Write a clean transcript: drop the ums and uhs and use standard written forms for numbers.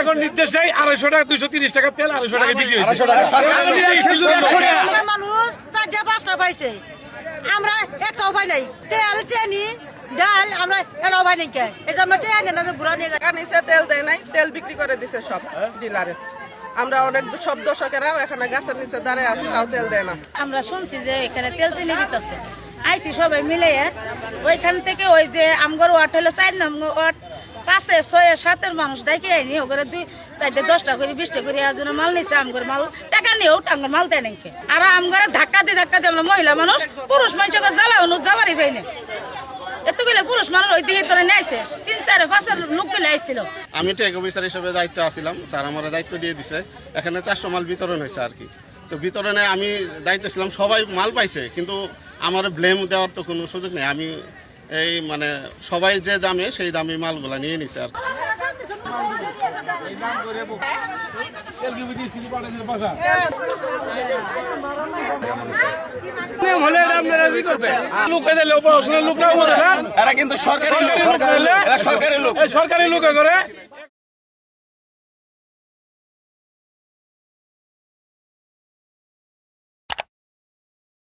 এখন নির্দেশে 250 টাকা 230 টাকা তেল 250 টাকা বিক্রি হয়েছে। মানুষ 4টা-5টা পাইছে, আমরা একটাও পাই নাই। তেল চিনি ডাল আমরা এটাও পাই নাই। এই যে আমরা টেনে না ঘুরা নিয়ে যাই, নিচে তেল দেয় নাই, তেল বিক্রি করে দিছে সব ডিলারে। আমরা অনেক সব দর্শকেরাও এখানে গাছের নিচে দাঁড়ায় আছি, তাও তেল দেয় না। আমরা শুনছি যে এখানে তেল চিনি দিতেছে, আইসি সবাই মিলে ওইখান থেকে ওই যে আমগর ওয়াট হলো 4 নম্বর ওয়াট 5, 6, 7 মানুষ ডাইকে আইনি ওগুলো 2, 4, 10টা করে 20টা করে আজন্য মাল নিছে। আমগর মাল টাকা নিয়েও টাঙ্গর মাল দেয় নাকি। আর আমগরে ধাক্কা দিয়ে আমরা মহিলা মানুষ পুরুষ মানুষকে জ্বালা অনু যাবারই পাই না। এতগুলো পুরুষ মানুষ ওই দিকে তোরা নিয়েছে 3, 4, 5 লোকগুলো আসছিল। আমি টেক অফিসার হিসেবে দায়িত্ব আছিলাম, স্যার আমার দায়িত্ব দিয়ে দিছে। এখানে 400 মাল বিতরণ হয়েছে আর কি। তো বিতরণে আমি দায়িত্ব ছিলাম, সবাই মাল পাইছে, কিন্তু আমার ব্লেম দেওয়ার তো কোনো সুযোগ নেই। আমি এই মানে সবাই যে দামে সেই দামে মালগুলা নিয়ে নিছে আর সরকারি লোক করে